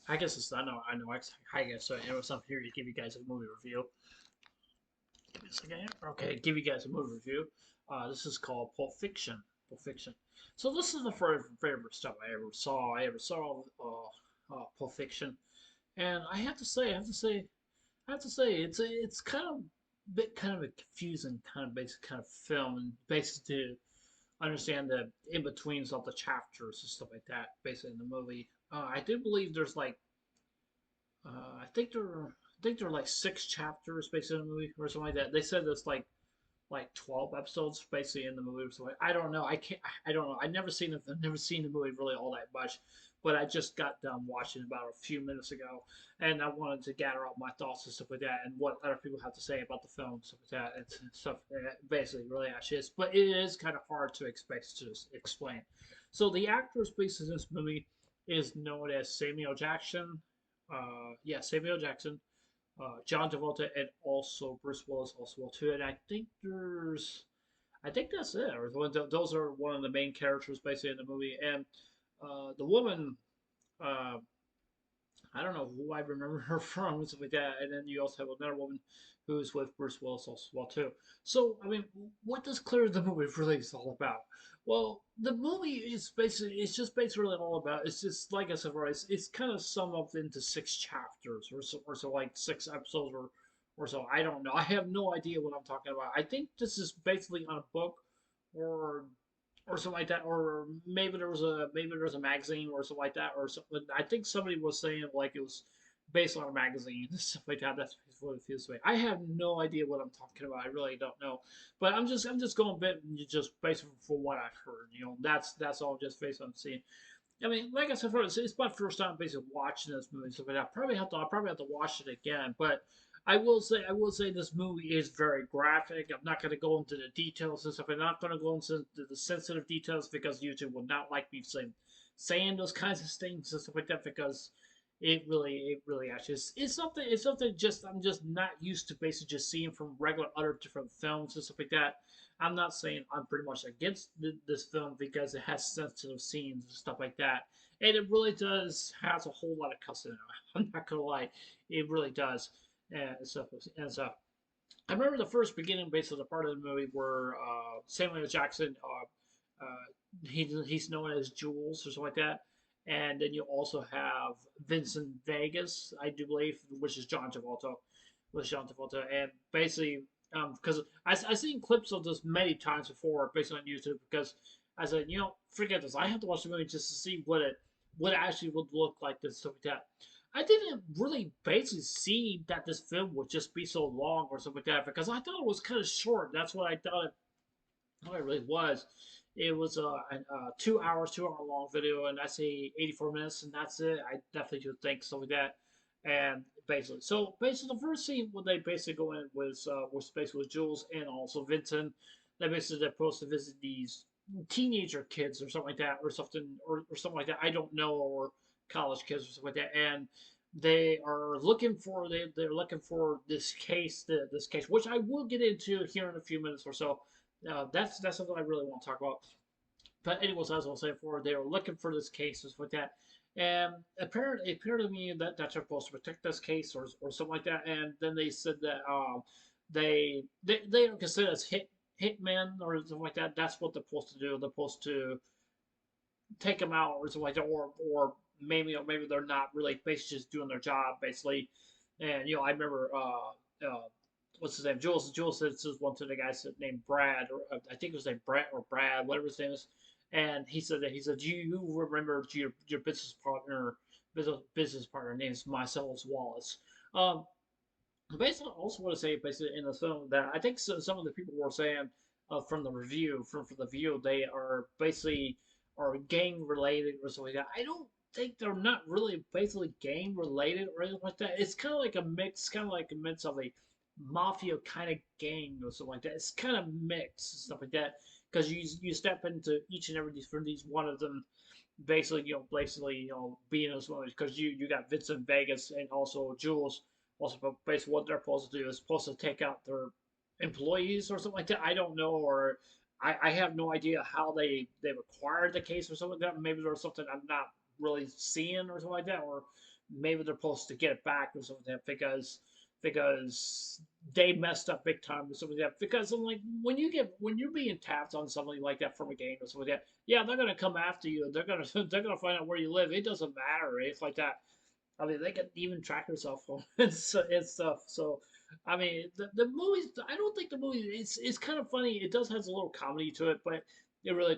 I guess it's I know. I guess so. It was up here to give you guys a movie review. Give me a second. Okay, give you guys a movie review. This is called Pulp Fiction. Pulp Fiction. So this is the first favorite stuff I ever saw. Pulp Fiction, and I have to say, it's kind of bit kind of a confusing kind of basic kind of film, and basically to understand the in betweens of the chapters and stuff like that, basically in the movie. I do believe there's like I think there are like six chapters basically in the movie or something like that. They said there's like 12 episodes basically in the movie. So I don't know. I don't know. I've never seen the movie really all that much, but I just got done watching about a few minutes ago, and I wanted to gather up my thoughts and stuff like that, and what other people have to say about the film, stuff like that, and stuff. Basically, really actually is, but it is kind of hard to expect to explain. So the actors based in this movie is known as Samuel Jackson. Yeah, Samuel Jackson, John Travolta, and also Bruce Willis also well too. And I think that's it. Or those are one of the main characters basically in the movie. And the woman, uh, I don't know who I remember her from, and stuff like that. And then you also have another woman who's with Bruce Willis also well too. So I mean, what does Clear the movie really is all about? Well, the movie is basically it's just basically all about. It's just like I said, right? It's kind of summed up into six chapters or so like six episodes or so. I don't know. I have no idea what I'm talking about. I think this is basically on a book or or something like that, or maybe there was a magazine or something like that, or something. I think somebody was saying like it was based on a magazine and stuff like that. That's what it feels like. I have no idea what I'm talking about. I really don't know, but I'm just going a bit just based for what I've heard. You know, that's all just based on seeing. I mean, like I said, it's my first time basically watching this movie, so I'll probably have to watch it again. But I will say this movie is very graphic. I'm not going to go into the details and stuff. I'm not going to go into the sensitive details because YouTube would not like me saying those kinds of things and stuff like that because it really actually it's something just I'm just not used to basically just seeing from regular other different films and stuff like that. I'm not saying I'm pretty much against this film because it has sensitive scenes and stuff like that, and it really does has a whole lot of cussing in it. I'm not gonna lie, it really does, and so I remember the first beginning, basically the part of the movie where Samuel Jackson, he's known as Jules or something like that, and then you also have Vincent Vegas, I do believe, which is John Travolta, and basically because I've seen clips of this many times before, based on YouTube, because I said, you know, forget this, I have to watch the movie just to see what it actually would look like this stuff like that. I didn't really basically see that this film would just be so long or something like that because I thought it was kind of short. That's what I thought it really was. It was a 2 hours, 2 hour long video, and I say 84 minutes, and that's it. I definitely do think something like that. And basically, the first scene when they basically go in was basically with Jules and also Vincent. They basically they're supposed to visit these teenager kids or something like that, or something like that. I don't know, or college kids or something like that, and they're looking for this case, which I will get into here in a few minutes or so. That's something I really want to talk about. But anyways, as I was saying before, they were looking for this case or with that. And apparently, it appeared to me that they're supposed to protect this case or something like that. And then they said that they are considered as hitmen or something like that. That's what they're supposed to do. They're supposed to take them out or something like that, or maybe they're not really basically just doing their job basically. And I remember what's his name? Jules says one to the guy named Brad, or I think it was named Brad or Brad, whatever his name is. And he said, do you remember your business partner named Marcellus Wallace? Um, Basically, I also want to say basically in the film that I think some of the people were saying from the review from the view they are basically are gang related or something like that. I don't think they're not really basically gang related or anything like that. It's kind of like a mix of a mafia kind of gang or something like that. It's kind of mixed and stuff like that because you step into each and every from these one of them basically being as well because you got Vincent Vegas and also Jules also basically what they're supposed to do is supposed to take out their employees or something like that. I don't know, or I have no idea how they've acquired the case or something like that. Maybe there's something I'm not really seeing or something like that, or maybe they're supposed to get it back or something like that because they messed up big time or something like that. Because I'm like, when you're being tapped on something like that from a game or something like that, yeah, they're gonna come after you. They're gonna they're gonna find out where you live. It doesn't matter. It's like that. I mean, they can even track your cell phone and stuff. So, I mean, the movies. I don't think the movie. It's kind of funny. It does has a little comedy to it, but it really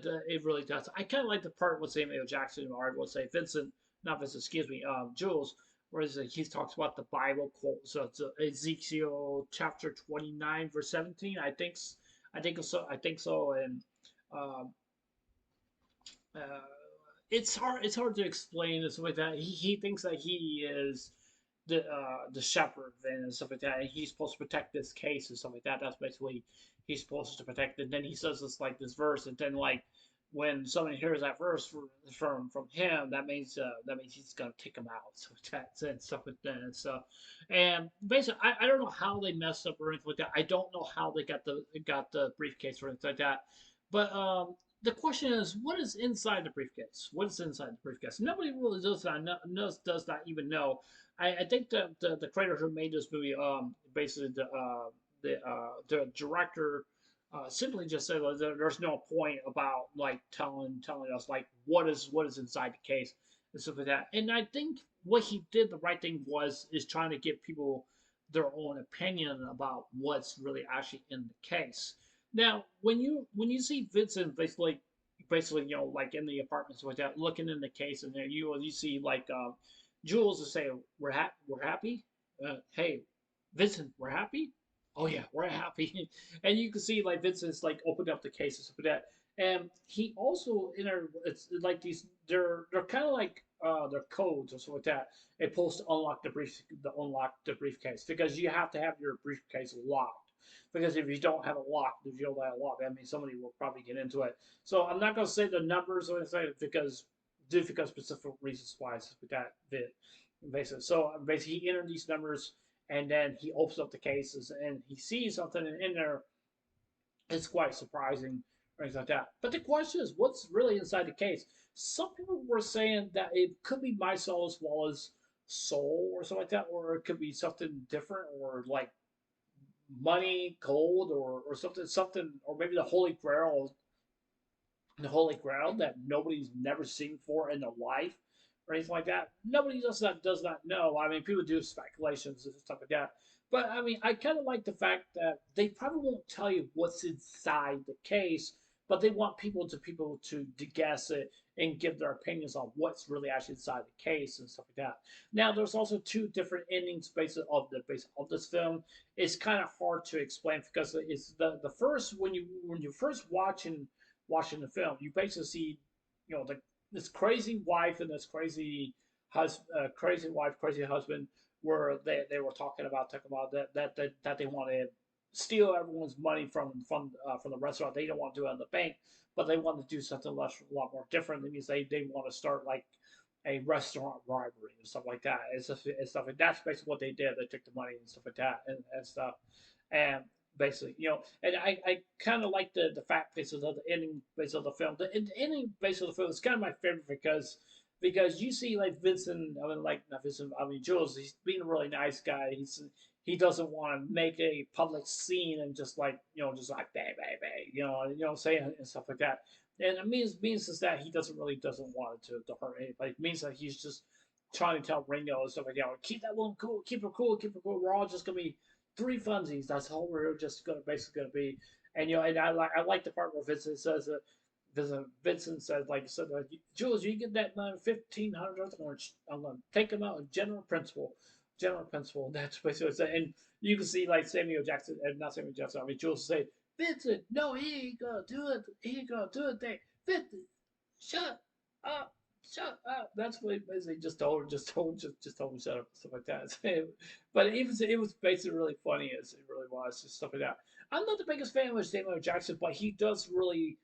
does. I kind of like the part with Samuel Jackson, or I will say Vincent, not Vincent, excuse me, Jules, where he talks about the Bible quote. So it's Ezekiel chapter 29, verse 17. I think so. I think so. And um, uh, it's hard. It's hard to explain and stuff like that. He thinks that he is the shepherd and stuff like that. And he's supposed to protect this case and stuff like that. That's basically he's supposed to protect it. And then he says this verse, and then like when somebody hears that verse from him, that means he's gonna kick him out. So that's and stuff like that and stuff. And basically, I don't know how they messed up or anything like that. I don't know how they got the briefcase or anything like that. But the question is, what is inside the briefcase? What is inside the briefcase? Nobody really does not even know. I think the creator who made this movie, basically the director, simply just said that there's no point about like telling us like what is inside the case and stuff like that. And I think what he did the right thing was is trying to give people their own opinion about what's really actually in the case. Now, when you see Vincent basically like in the apartments like that, looking in the case, and there you see like Jules is saying we're happy. Hey, Vincent, we're happy. Oh yeah, we're happy. And you can see like Vincent's like opened up the case and stuff like that. And he also it's like these they're kind of like their codes or something like that. It pulls to unlock the briefcase because you have to have your briefcase locked. Because if you don't have it locked, if you don't have it locked, that means somebody will probably get into it. So I'm not gonna say the numbers or anything because specific reasons why it's that bit basically. So basically, he entered these numbers and then he opens up the cases and he sees something in there. It's quite surprising, or things like that. But the question is, what's really inside the case? Some people were saying that it could be my soul as well as soul or something like that, or it could be something different, or like money, gold, or something, or maybe the Holy Grail that nobody's never seen before in their life or anything like that. Nobody does not know. I mean, people do speculations and stuff like that. But I mean, I kind of like the fact that they probably won't tell you what's inside the case, but they want people to guess it and give their opinions on what's really actually inside the case and stuff like that. Now, there's also two different endings based of this film. It's kind of hard to explain because it's the first when you first watching the film, you basically see, this crazy wife and this crazy wife, crazy husband, where they were talking about that they want to steal everyone's money from the restaurant. They don't want to do it in the bank, but they want to do something a lot more different. That means they want to start like a restaurant robbery and stuff like that. It's stuff like that's basically what they did. They took the money and stuff like that and stuff. And basically, and I kind of like the fact basis of the ending base of the film. The ending base of the film is kind of my favorite because you see like Vincent, I mean like not Vincent, I mean Jules. He's being a really nice guy. He doesn't want to make a public scene and just like just like bang bang bang, saying and stuff like that. And it means is that he doesn't want it to hurt anybody. It means that he's just trying to tell Ringo and stuff like that. Keep that one cool, keep her cool, keep her cool. We're all just gonna be three funsies. That's all we're just gonna basically gonna be. And and I like the part where Vincent says Vincent said like Jules, you get that $1,500. I'm gonna take him out in general principle. General principle. That's basically what it said. And you can see like Samuel Jackson, and not Samuel Jackson. I mean Jules say, Vincent, no, he ain't gonna do it. He ain't gonna do it. Vincent, shut up. Shut up. That's what he basically just told him shut up, stuff like that. But it was basically really funny as it really was, just stuff like that. I'm not the biggest fan of Samuel Jackson, but he does a really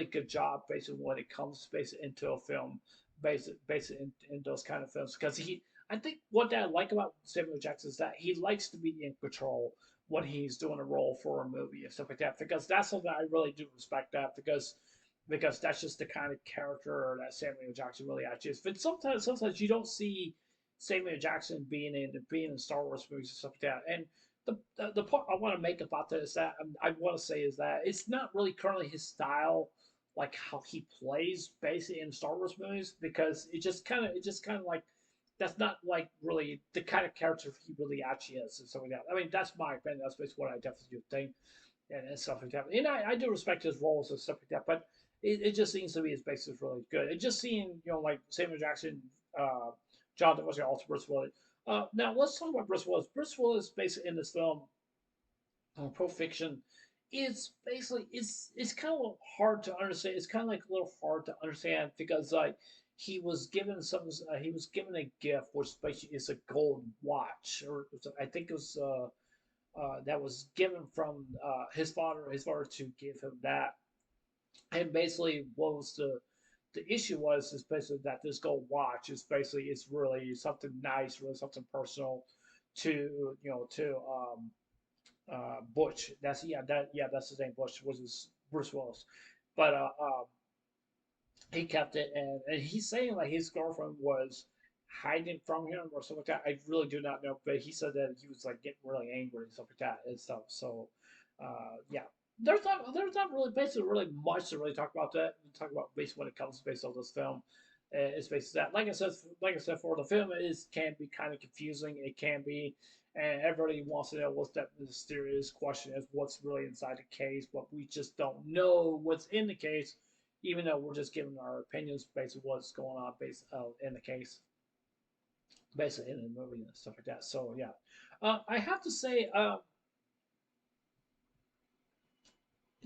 good job basically when it comes basically into a film, basically in those kind of films. Because I think what I like about Samuel Jackson is that he likes to be in control when he's doing a role for a movie and stuff like that. Because that's something I really do respect that because because that's just the kind of character that Samuel Jackson really actually is. But sometimes you don't see Samuel Jackson being in Star Wars movies and stuff like that. And the point I want to make about this that I want to say is that it's not really currently his style, like how he plays basically in Star Wars movies, because it just kind of like that's not like really the kind of character he really actually is and stuff like that. I mean, that's my opinion. That's basically what I definitely do think and stuff like that. And I do respect his roles and stuff like that, but it just seems to me his base is really good. And just seeing, like Samuel Jackson, John Devotion, also Bruce Willis. Now let's talk about Bruce Willis. Bruce Willis, basically in this film, Pro Fiction, is basically it's kind of hard to understand. It's kind of like a little hard to understand because like he was given a gift which basically is a gold watch or I think it was that was given from his father to give him that. And basically, what was the issue was is basically that this gold watch is basically it's really something nice, really something personal to Butch. That's his name. Butch was his Bruce Willis, but he kept it, and he's saying like his girlfriend was hiding from him or something like that. I really do not know, but he said that he was like getting really angry and stuff like that and stuff. So, yeah, there's not really basically really much to really talk about that. Talk about basically when it comes to based on this film. It's basically that. Like I said, for the film is can be kind of confusing. It can be, and everybody wants to know what's that mysterious question is what's really inside the case, but we just don't know what's in the case even though we're just giving our opinions based on what's going on based in the case, basically in the movie and stuff like that. So yeah, I have to say,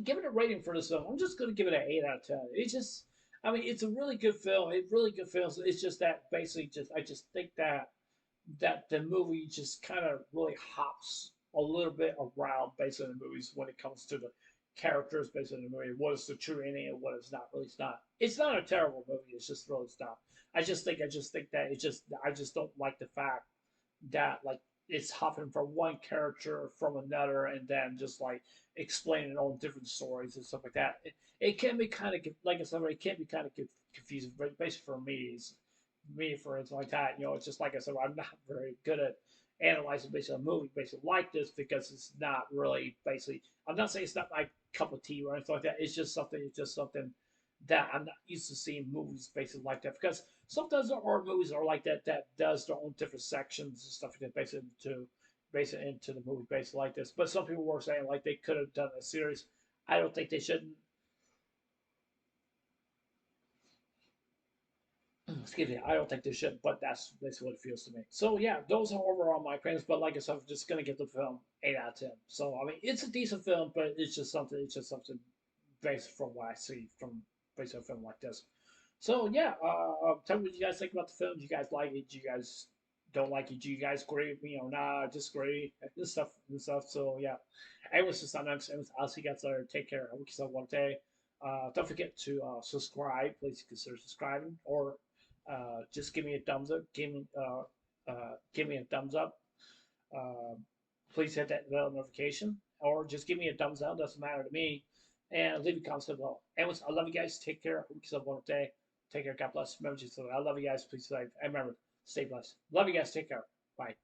giving a rating for this film, I'm just going to give it an 8 out of 10. It's just, I mean, it's a really good film. It's really good film. It's just that basically, just I just think that the movie just kind of really hops a little bit around based on the movies when it comes to the characters based on the movie. What is the true ending and what is not really it's not. It's not a terrible movie. It's just really it's not. I just think that I just don't like the fact that like it's hopping from one character from another and then just like explaining all different stories and stuff like that. It can be kind of like I said, it can be kind of confusing. But basically for me for instance like that, it's just like I said, I'm not very good at analyzing basically a movie basically like this because it's not really basically. I'm not saying it's not my cup of tea or anything like that. It's just something. It's just something that I'm not used to seeing movies basically like that because sometimes there are movies that are like that that does their own different sections and stuff that base it into the movie basically like this. But some people were saying like they could have done a series. I don't think they shouldn't. Excuse me. I don't think they should, but that's basically what it feels to me. So yeah, those are overall my opinions. But like I said, I'm just gonna give the film 8 out of 10. So I mean, it's a decent film, but it's just something. It's just something based from what I see from based on a film like this. So yeah, tell me what you guys think about the film. Do you guys like it? Do you guys don't like it? Do you guys agree with me or not? Disagree? This stuff and stuff. So yeah, anyways, just next. I'll see you guys later. Take care. Have a one day. Don't forget to subscribe. Please consider subscribing or just give me a thumbs up. Give me a thumbs up. Uh, Please hit that bell notification or just give me a thumbs down. Doesn't matter to me. And leave a comment below. Anyways, I love you guys. Take care. Hope you have one day. Take care. God bless. Remember, just I love you guys. Please, I remember, stay blessed. Love you guys. Take care. Bye.